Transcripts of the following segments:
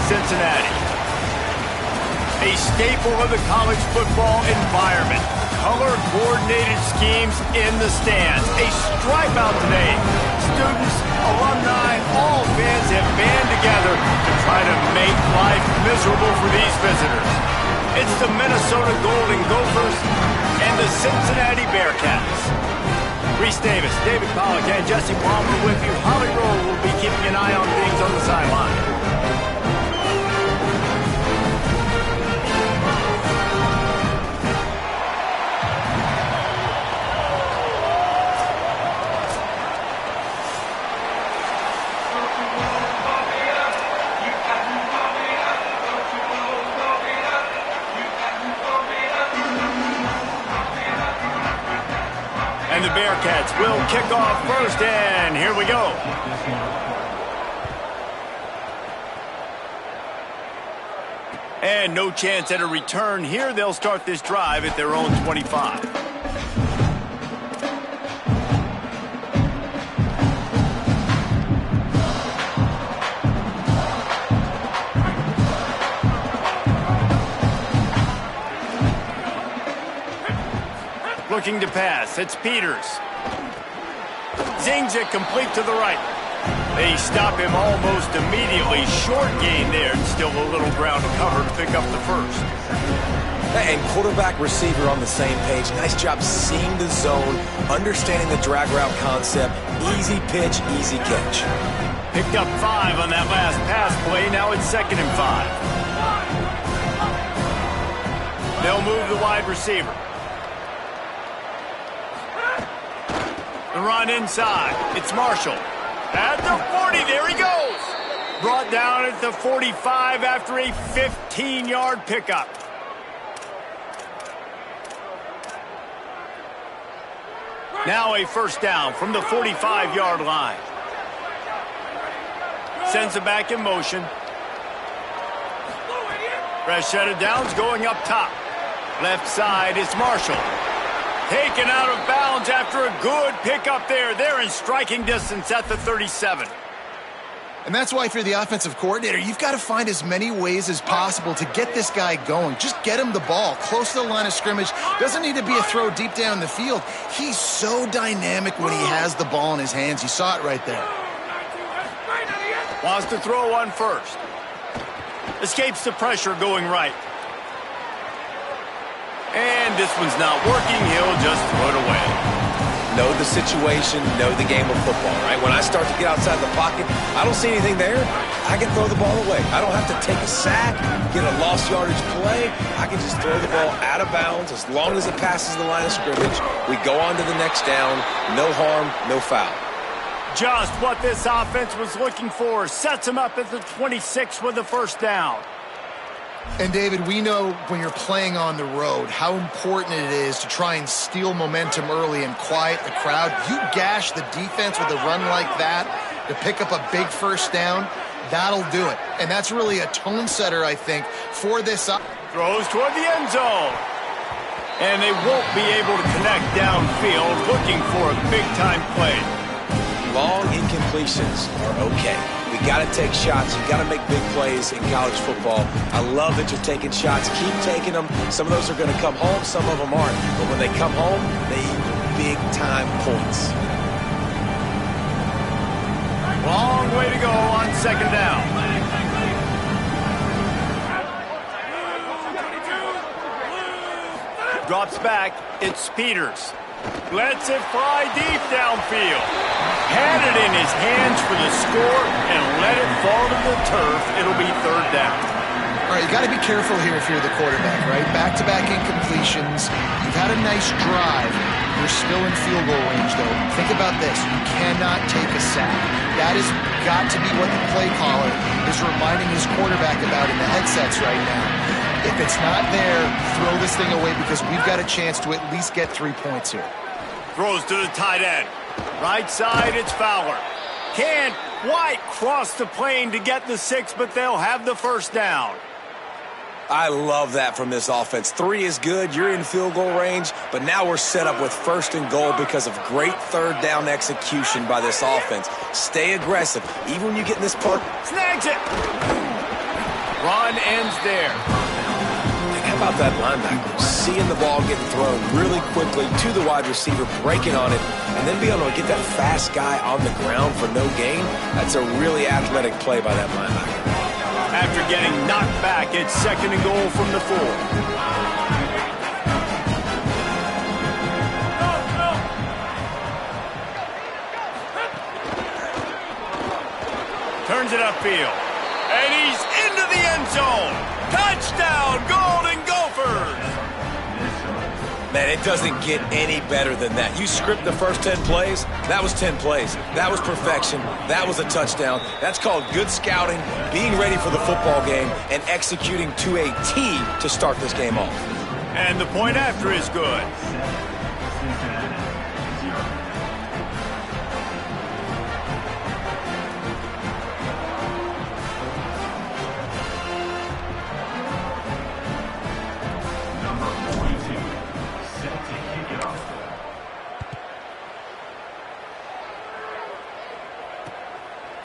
Cincinnati. A staple of the college football environment. Color-coordinated schemes in the stands. A stripe out today. Students, alumni, all fans have band together to try to make life miserable for these visitors. It's the Minnesota Golden Gophers and the Cincinnati Bearcats. Reese Davis, David Pollack, and Jesse Palmer with you. Holly Rowe will be keeping an eye on things on the sideline. And the Bearcats will kick off first, and here we go. And no chance at a return here. They'll start this drive at their own 25. Looking to pass, it's Peters. Zings it complete to the right. They stop him almost immediately. Short gain there, and still a little ground to cover to pick up the first. And quarterback receiver on the same page. Nice job seeing the zone, understanding the drag route concept. Easy pitch, easy catch. Picked up 5 on that last pass play. Now it's 2nd and 5. They'll move the wide receiver. The run inside. It's Marshall. At the 40, there he goes. Brought down at the 45 after a 15-yard pickup. Now a first down from the 45-yard line. Sends it back in motion. Fresh set of downs going up top. Left side, it's Marshall. Taken out of bounds after a good pickup there. They're in striking distance at the 37. And that's why if you're the offensive coordinator, you've got to find as many ways as possible to get this guy going. Just get him the ball close to the line of scrimmage. Doesn't need to be a throw deep down the field. He's so dynamic when he has the ball in his hands. You saw it right there. Wants to throw on first. Escapes the pressure going right. And this one's not working. He'll just throw it away. Know the situation, know the game of football, right? When I start to get outside the pocket, I don't see anything there. I can throw the ball away. I don't have to take a sack, get a lost yardage play. I can just throw the ball out of bounds as long as it passes the line of scrimmage. We go on to the next down. No harm, no foul. Just what this offense was looking for. Sets him up at the 26 with the first down. And, David, we know when you're playing on the road how important it is to try and steal momentum early and quiet the crowd. You gash the defense with a run like that to pick up a big first down, that'll do it. And that's really a tone setter, I think, for this. Throws toward the end zone. And they won't be able to connect downfield, looking for a big-time play. Long incompletions are okay. We got to take shots. You got to make big plays in college football. I love that you're taking shots. Keep taking them. Some of those are going to come home. Some of them aren't. But when they come home, they equal big-time points. Long way to go on second down. Drops back. It's Peters. Lets it fly deep downfield. Had it in his hands for the score and let it fall to the turf. It'll be third down. All right, you got to be careful here if you're the quarterback, right? Back-to-back incompletions. You've had a nice drive. You're still in field goal range, though. Think about this. You cannot take a sack. That has got to be what the play caller is reminding his quarterback about in the headsets right now. If it's not there, throw this thing away because we've got a chance to at least get 3 points here. Throws to the tight end. Right side, it's Fowler. Can't quite cross the plane to get the 6, but they'll have the first down. I love that from this offense. 3 is good. You're in field goal range, but now we're set up with 1st and goal because of great third down execution by this offense. Stay aggressive. Even when you get in this part. Snags it. Run ends there. How about that linebacker? Seeing the ball getting thrown really quickly to the wide receiver, breaking on it, and then being able to get that fast guy on the ground for no gain. That's a really athletic play by that linebacker. After getting knocked back, it's 2nd and goal from the 4. Turns it upfield. And he's into the end zone. Touchdown, Golden Gophers! Man, it doesn't get any better than that. You script the first 10 plays, that was 10 plays. That was perfection. That was a touchdown. That's called good scouting, being ready for the football game, and executing to a T to start this game off. And the point after is good.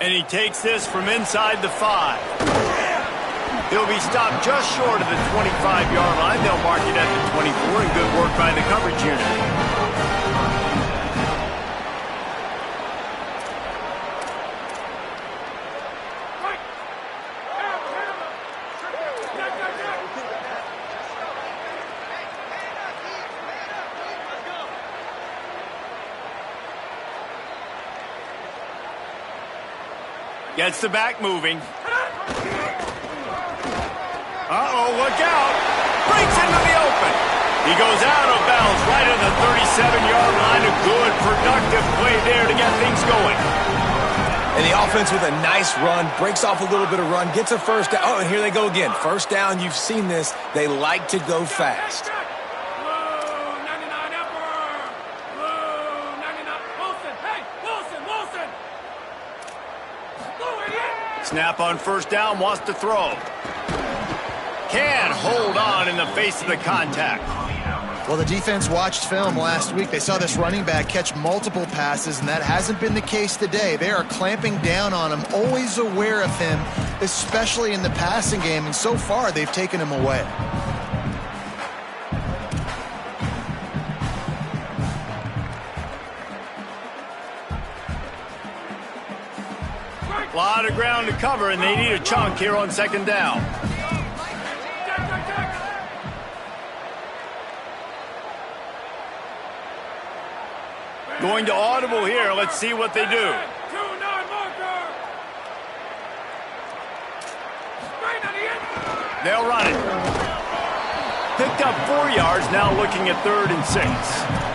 And he takes this from inside the 5. He'll be stopped just short of the 25-yard line. They'll mark it at the 24, and good work by the coverage unit. Gets the back moving. Uh-oh, look out. Breaks into the open. He goes out of bounds right at the 37-yard line. A good, productive play there to get things going. And the offense with a nice run, breaks off a little bit of run, gets a first down. Oh, and here they go again. First down, you've seen this. They like to go fast. Snap on first down, wants to throw. Can hold on in the face of the contact. Well, the defense watched film last week. They saw this running back catch multiple passes, and that hasn't been the case today. They are clamping down on him, always aware of him, especially in the passing game, and so far they've taken him away. A lot of ground to cover, and they need a chunk here on 2nd down. Going to audible here. Let's see what they do. They'll run it. Picked up 4 yards, now looking at 3rd and 6.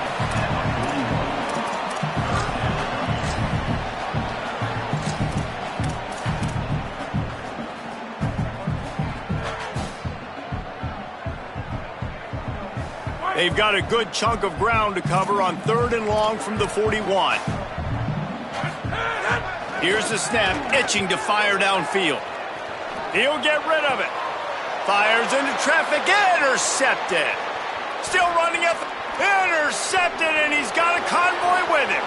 They've got a good chunk of ground to cover on 3rd and long from the 41. Here's the snap, itching to fire downfield. He'll get rid of it. Fires into traffic, intercepted. Still running at the... Intercepted, and he's got a convoy with him.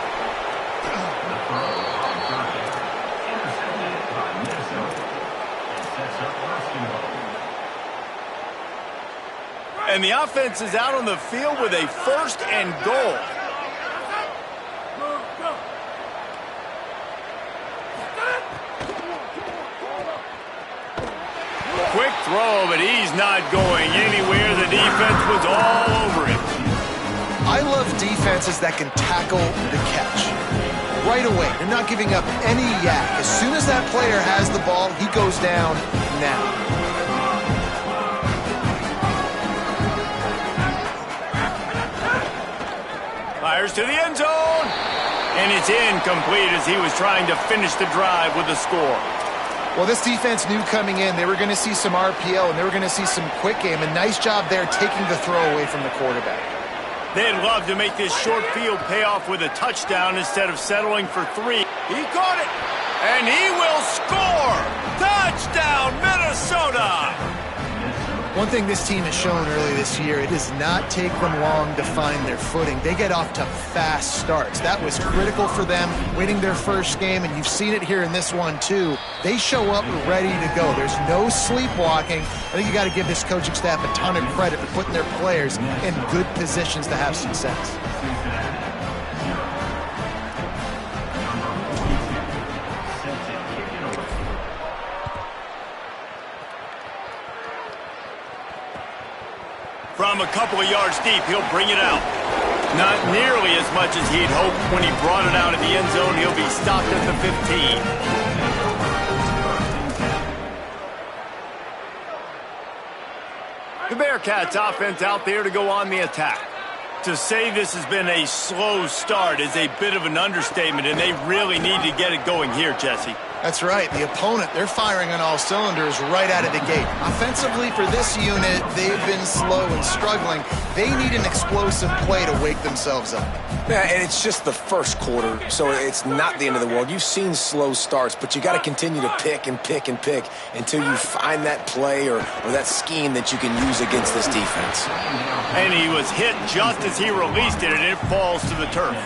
And the offense is out on the field with a 1st and goal. Quick throw, but he's not going anywhere. The defense was all over him. I love defenses that can tackle the catch. Right away, they're not giving up any yak. As soon as that player has the ball, he goes down now. Fires to the end zone. And it's incomplete as he was trying to finish the drive with a score. Well, this defense knew coming in they were going to see some RPO and they were going to see some quick game. A nice job there taking the throw away from the quarterback. They'd love to make this short field pay off with a touchdown instead of settling for 3. He caught it. And he will score. Touchdown, Minnesota. One thing this team has shown early this year, it does not take them long to find their footing. They get off to fast starts. That was critical for them winning their first game, and you've seen it here in this one too. They show up ready to go. There's no sleepwalking. I think you got to give this coaching staff a ton of credit for putting their players in good positions to have success. From a couple of yards deep, he'll bring it out. Not nearly as much as he'd hoped when he brought it out of the end zone. He'll be stopped at the 15. The Bearcats offense out there to go on the attack. To say this has been a slow start is a bit of an understatement, and they really need to get it going here, Jesse. That's right. The opponent, they're firing on all cylinders right out of the gate. Offensively, for this unit, they've been slow and struggling. They need an explosive play to wake themselves up. Yeah, and it's just the first quarter, so it's not the end of the world. You've seen slow starts, but you got to continue to pick and pick and pick until you find that play or that scheme that you can use against this defense. And he was hit just as he released it, and it falls to the turf.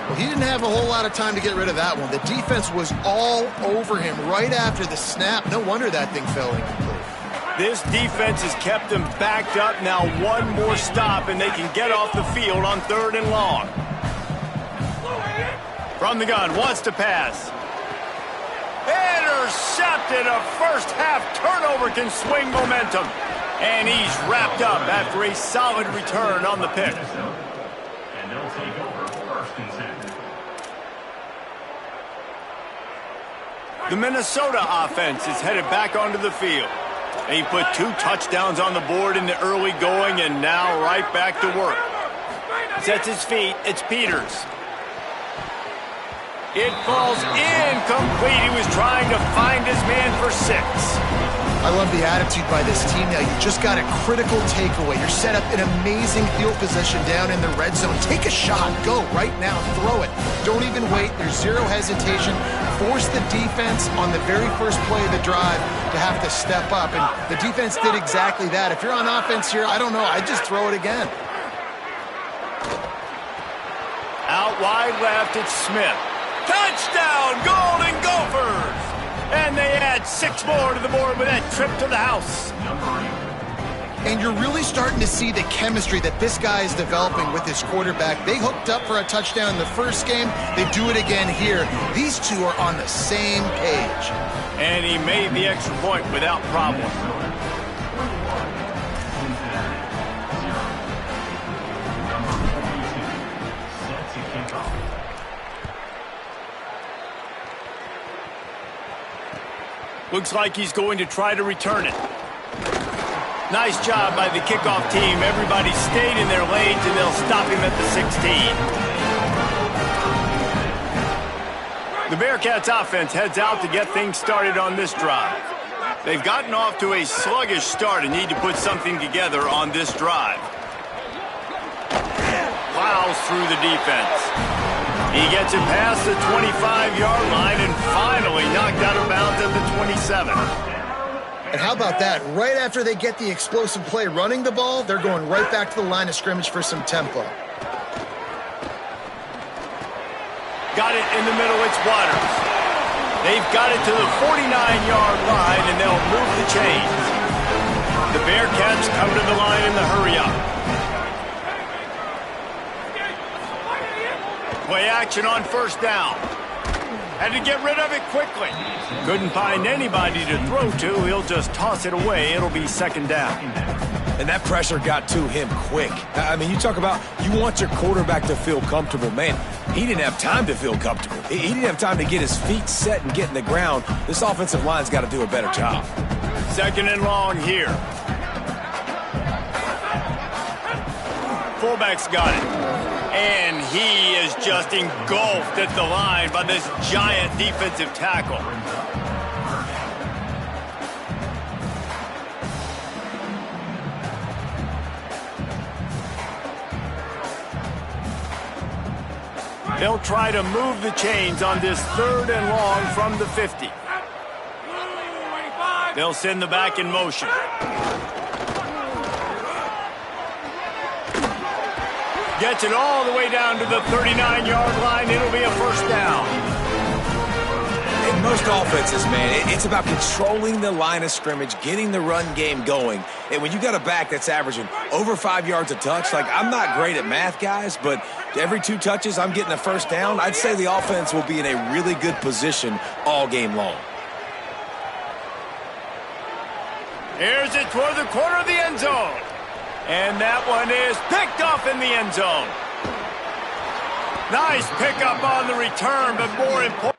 Well, he didn't have a whole lot of time to get rid of that one. The defense was all over him right after the snap. No wonder that thing fell incomplete. This defense has kept them backed up. Now one more stop, and they can get off the field on 3rd and long. From the gun, wants to pass. Intercepted. A first-half turnover can swing momentum. And he's wrapped up after a solid return on the pick. And they'll take over first and 10. The Minnesota offense is headed back onto the field. He put 2 touchdowns on the board in the early going, and now right back to work. Sets his feet. It's Peters. It falls incomplete. He was trying to find his man for 6. I love the attitude by this team now. You just got a critical takeaway. You're set up in amazing field position down in the red zone. Take a shot. Go right now. Throw it. Don't even wait. There's zero hesitation. Force the defense on the very first play of the drive to have to step up. And the defense did exactly that. If you're on offense here, I don't know. I'd just throw it again. Out wide left, it's Smith. Touchdown, Golden Gophers! And they add 6 more to the board with that trip to the house. And you're really starting to see the chemistry that this guy is developing with his quarterback. They hooked up for a touchdown in the first game. They do it again here. These two are on the same page. And he made the extra point without problem. Looks like he's going to try to return it. Nice job by the kickoff team. Everybody stayed in their lanes, and they'll stop him at the 16. The Bearcats offense heads out to get things started on this drive. They've gotten off to a sluggish start and need to put something together on this drive. Plows through the defense. He gets it past the 25-yard line and finally knocked out of bounds at the 27. And how about that? Right after they get the explosive play running the ball, they're going right back to the line of scrimmage for some tempo. Got it in the middle, it's Waters. They've got it to the 49-yard line, and they'll move the chains. The Bearcats come to the line in the hurry-up. Play action on first down. Had to get rid of it quickly. Couldn't find anybody to throw to. He'll just toss it away. It'll be 2nd down. And that pressure got to him quick. I mean, you talk about you want your quarterback to feel comfortable. Man, he didn't have time to feel comfortable. He didn't have time to get his feet set and get in the ground. This offensive line's got to do a better job. 2nd and long here. Fullback's got it. And he is just engulfed at the line by this giant defensive tackle. They'll try to move the chains on this 3rd and long from the 50. They'll send the back in motion. Gets it all the way down to the 39-yard line. It'll be a first down. In most offenses, man, it's about controlling the line of scrimmage, getting the run game going. And when you got a back that's averaging over 5 yards a touch, like, I'm not great at math, guys, but every 2 touches I'm getting a first down, I'd say the offense will be in a really good position all game long. Here's it toward the corner of the end zone. And that one is picked off in the end zone. Nice pickup on the return, but more important.